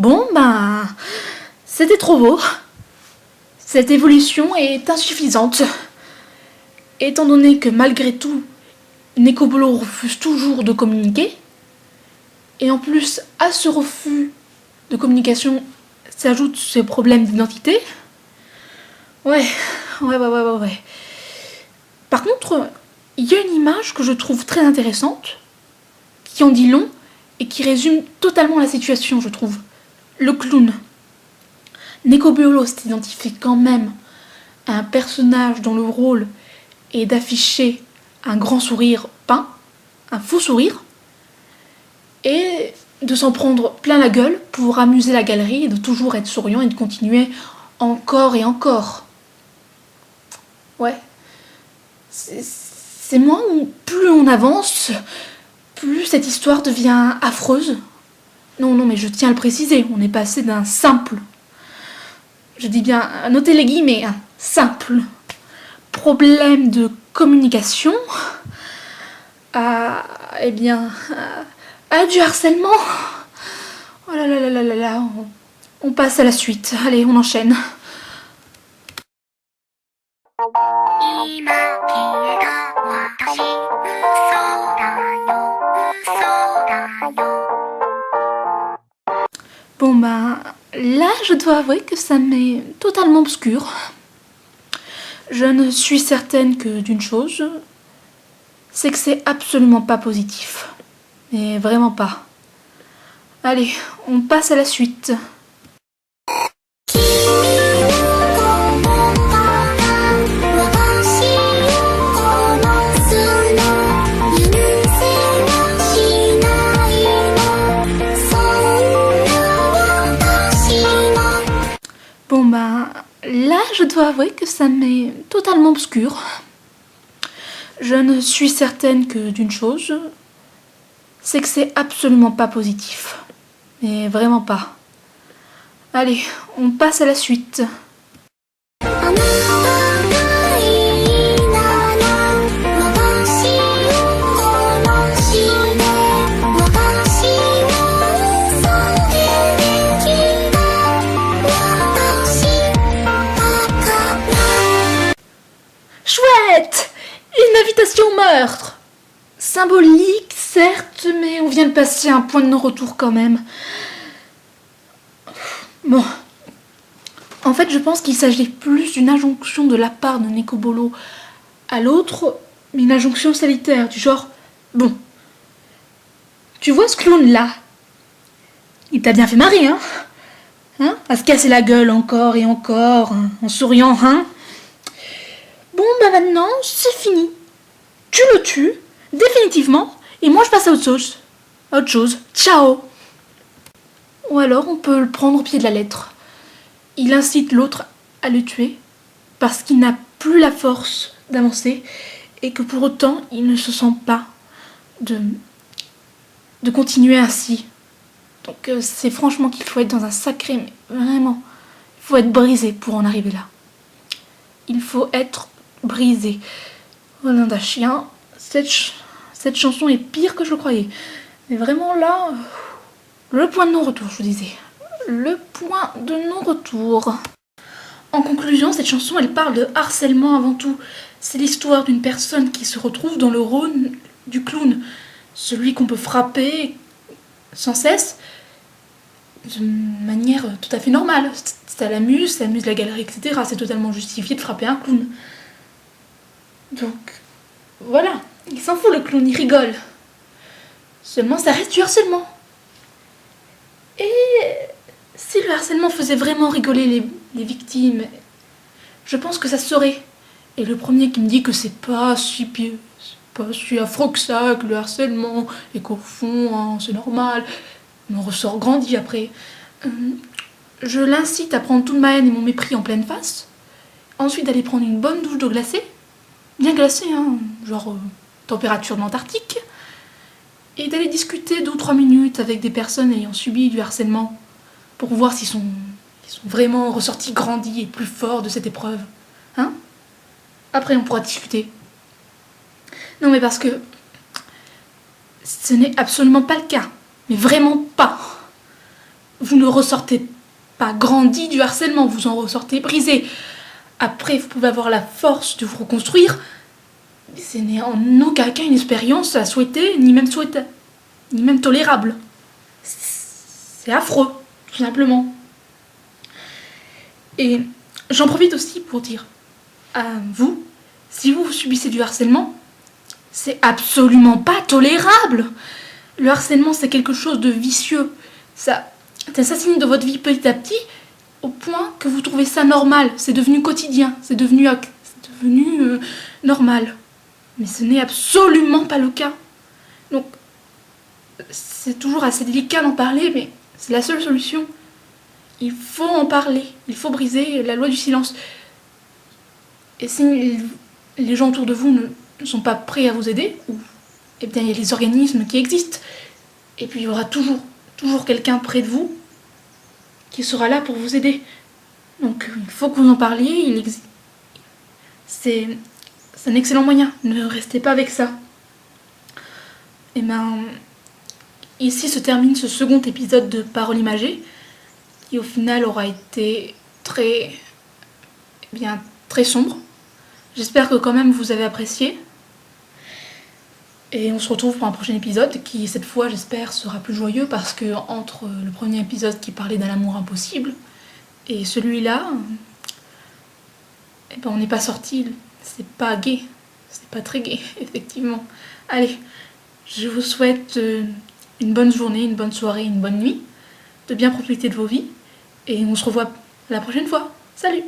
Bon, ben, c'était trop beau. Cette évolution est insuffisante. Étant donné que malgré tout, Nekobolo refuse toujours de communiquer, et en plus, à ce refus de communication s'ajoutent ces problèmes d'identité. Ouais. Par contre, il y a une image que je trouve très intéressante, qui en dit long, et qui résume totalement la situation, je trouve. Le clown. Nekobolo s'identifie quand même à un personnage dont le rôle est d'afficher un grand sourire peint, un faux sourire, et de s'en prendre plein la gueule pour amuser la galerie et de toujours être souriant et de continuer encore et encore. Ouais. C'est moi où plus on avance, plus cette histoire devient affreuse. Non, mais je tiens à le préciser, on est passé d'un simple, je dis bien, notez les guillemets, un simple problème de communication à, à du harcèlement. Oh là, on passe à la suite. Allez, on enchaîne. Bon ben, là je dois avouer que ça m'est totalement obscur. Je ne suis certaine que d'une chose, c'est que c'est absolument pas positif. Mais vraiment pas. Allez, on passe à la suite. Bon ben, là je dois avouer que ça m'est totalement obscur. Je ne suis certaine que d'une chose, c'est que c'est absolument pas positif. Mais vraiment pas. Allez, on passe à la suite. Chouette! Une invitation au meurtre! Symbolique, certes, mais on vient de passer un point de non-retour quand même. Bon. En fait, je pense qu'il s'agit plus d'une injonction de la part de Nekobolo à l'autre, mais une injonction salutaire, du genre, bon, tu vois ce clown-là? Il t'a bien fait marrer, hein? À se casser la gueule encore et encore, hein, en souriant, hein? Bon, bah maintenant, c'est fini. Tu le tues, définitivement, et moi je passe à autre chose. Ciao! Ou alors on peut le prendre au pied de la lettre. Il incite l'autre à le tuer parce qu'il n'a plus la force d'avancer et que pour autant il ne se sent pas de continuer ainsi. Donc c'est franchement qu'il faut être dans un sacré, mais vraiment, il faut être brisé pour en arriver là. Il faut être brisé. Voilà d'un chien, cette chanson est pire que je le croyais. Mais vraiment là, le point de non-retour, je vous disais. Le point de non-retour. En conclusion, cette chanson, elle parle de harcèlement avant tout. C'est l'histoire d'une personne qui se retrouve dans le rôle du clown. Celui qu'on peut frapper sans cesse, de manière tout à fait normale. Ça l'amuse la galerie, etc. C'est totalement justifié de frapper un clown. Donc, voilà. Il s'en fout le clown, il rigole. Seulement, ça reste du harcèlement. Et si le harcèlement faisait vraiment rigoler les victimes, je pense que ça se saurait. Et le premier qui me dit que c'est pas si affreux que ça, que le harcèlement, et qu'au fond, hein, c'est normal, me ressort grandi après. Je l'incite à prendre toute ma haine et mon mépris en pleine face, ensuite d'aller prendre une bonne douche d'eau glacée, bien glacée, hein, genre température de l'Antarctique, et d'aller discuter 2 ou 3 minutes avec des personnes ayant subi du harcèlement pour voir s'ils sont vraiment ressortis grandis et plus forts de cette épreuve. Hein? Après, on pourra discuter. Non, mais parce que ce n'est absolument pas le cas. Mais vraiment pas. vous ne ressortez pas grandi du harcèlement, vous en ressortez brisé. Après, vous pouvez avoir la force de vous reconstruire, mais ce n'est en aucun cas une expérience à souhaiter, ni même tolérable. C'est affreux, tout simplement. Et j'en profite aussi pour dire à vous, si vous subissez du harcèlement, c'est absolument pas tolérable. Le harcèlement, c'est quelque chose de vicieux. Ça s'assassine de votre vie petit à petit, au point que vous trouvez ça normal. C'est devenu quotidien, c'est devenu normal. Mais ce n'est absolument pas le cas. Donc, c'est toujours assez délicat d'en parler, mais c'est la seule solution. Il faut en parler, il faut briser la loi du silence. Et si les gens autour de vous ne sont pas prêts à vous aider, eh bien il y a les organismes qui existent. Et puis il y aura toujours quelqu'un près de vous qui sera là pour vous aider. Donc il faut que vous en parliez, c'est un excellent moyen, ne restez pas avec ça. Et ben, ici se termine ce second épisode de Paroles imagées, qui au final aura été très sombre. J'espère que quand même vous avez apprécié. Et on se retrouve pour un prochain épisode qui, cette fois, j'espère, sera plus joyeux parce que entre le premier épisode qui parlait d'un amour impossible et celui-là, eh ben on n'est pas sorti. C'est pas gai. C'est pas très gai, effectivement. Allez, je vous souhaite une bonne journée, une bonne soirée, une bonne nuit, de bien profiter de vos vies. Et on se revoit la prochaine fois. Salut!